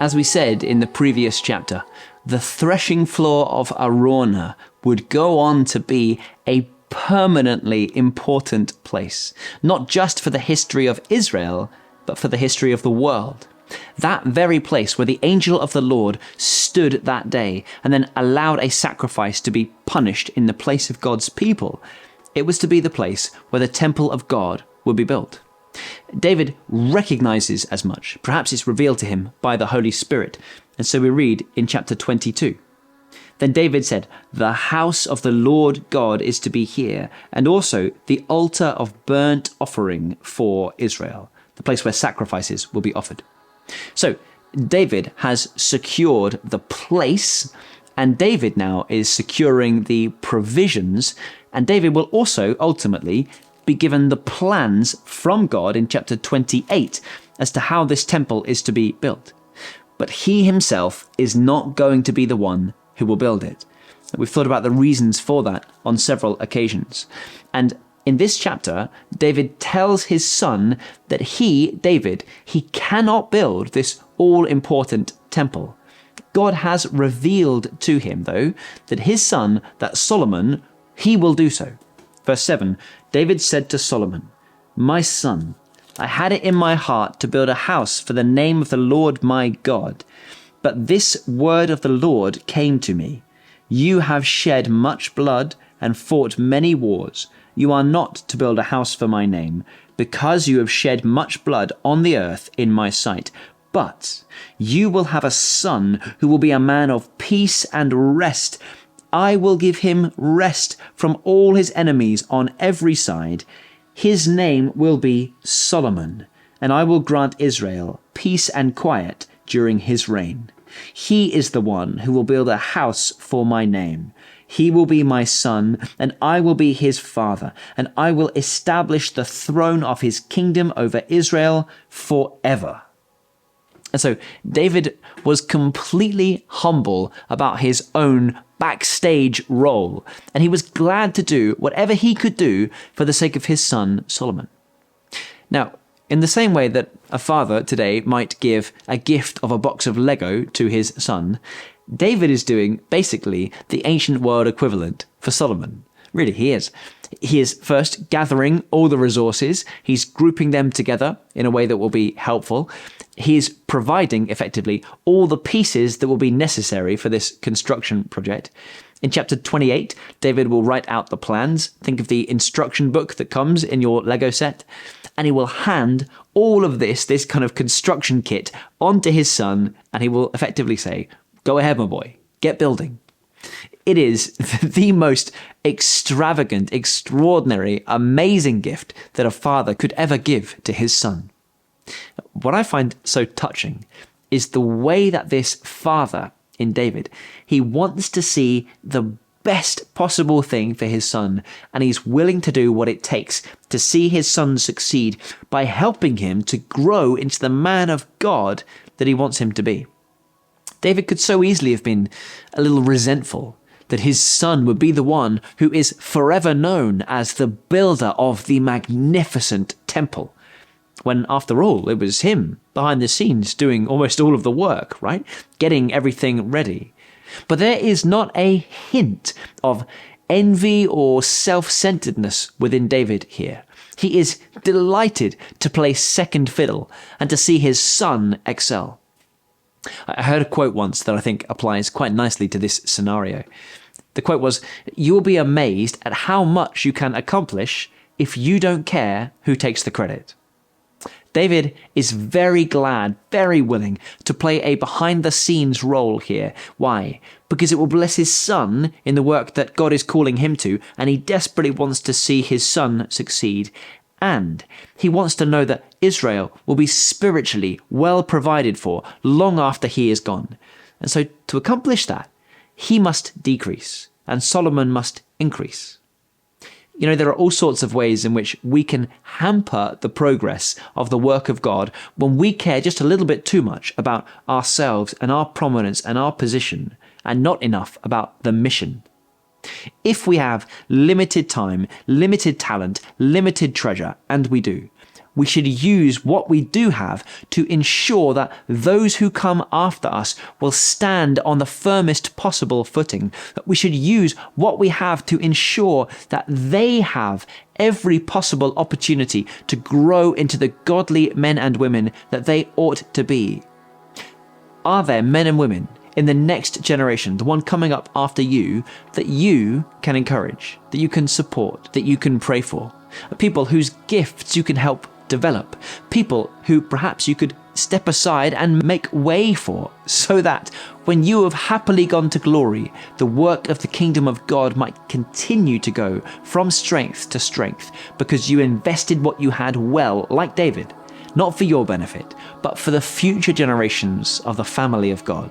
As we said in the previous chapter, the threshing floor of Araunah would go on to be a permanently important place, not just for the history of Israel, but for the history of the world. That very place where the angel of the Lord stood that day and then allowed a sacrifice to be punished in the place of God's people, it was to be the place where the temple of God would be built. David recognizes as much. Perhaps it's revealed to him by the Holy Spirit. And so we read in chapter 22. Then David said, "The house of the Lord God is to be here, and also the altar of burnt offering for Israel," the place where sacrifices will be offered. So David has secured the place, and David now is securing the provisions, and David will also ultimately be given the plans from God in chapter 28 as to how this temple is to be built. But he himself is not going to be the one who will build it. We've thought about the reasons for that on several occasions. And in this chapter, David tells his son that David, cannot build this all-important temple. God has revealed to him, though, that his son, that Solomon, he will do so. Verse 7, David said to Solomon, "My son, I had it in my heart to build a house for the name of the Lord my God. But this word of the Lord came to me. You have shed much blood and fought many wars. You are not to build a house for my name, because you have shed much blood on the earth in my sight. But you will have a son who will be a man of peace and rest. I will give him rest from all his enemies on every side. His name will be Solomon, and I will grant Israel peace and quiet during his reign. He is the one who will build a house for my name. He will be my son, and I will be his father, and I will establish the throne of his kingdom over Israel forever." And so David was completely humble about his own backstage role, and he was glad to do whatever he could do for the sake of his son Solomon. Now, in the same way that a father today might give a gift of a box of Lego to his son, David is doing basically the ancient world equivalent for Solomon. Really, he is. He is first gathering all the resources. He's grouping them together in a way that will be helpful. He's providing, effectively, all the pieces that will be necessary for this construction project. In chapter 28, David will write out the plans. Think of the instruction book that comes in your Lego set. And he will hand all of this kind of construction kit onto his son, and he will effectively say, "Go ahead, my boy, get building." It is the most extravagant, extraordinary, amazing gift that a father could ever give to his son. What I find so touching is the way that this father in David, he wants to see the best possible thing for his son, and he's willing to do what it takes to see his son succeed by helping him to grow into the man of God that he wants him to be. David could so easily have been a little resentful that his son would be the one who is forever known as the builder of the magnificent temple, when after all, it was him behind the scenes doing almost all of the work, right? Getting everything ready. But there is not a hint of envy or self-centeredness within David here. He is delighted to play second fiddle and to see his son excel. I heard a quote once that I think applies quite nicely to this scenario. The quote was, "You'll be amazed at how much you can accomplish if you don't care who takes the credit." David is very glad, very willing to play a behind-the-scenes role here. Why? Because it will bless his son in the work that God is calling him to, and he desperately wants to see his son succeed. And he wants to know that Israel will be spiritually well provided for long after he is gone. And so to accomplish that, he must decrease, and Solomon must increase. You know, there are all sorts of ways in which we can hamper the progress of the work of God when we care just a little bit too much about ourselves and our prominence and our position, and not enough about the mission. If we have limited time, limited talent, limited treasure, and we do, we should use what we do have to ensure that those who come after us will stand on the firmest possible footing. That we should use what we have to ensure that they have every possible opportunity to grow into the godly men and women that they ought to be. Are there men and women in the next generation, the one coming up after you, that you can encourage, that you can support, that you can pray for? People whose gifts you can help develop, people who perhaps you could step aside and make way for, so that when you have happily gone to glory, the work of the kingdom of God might continue to go from strength to strength, because you invested what you had well, like David, not for your benefit, but for the future generations of the family of God.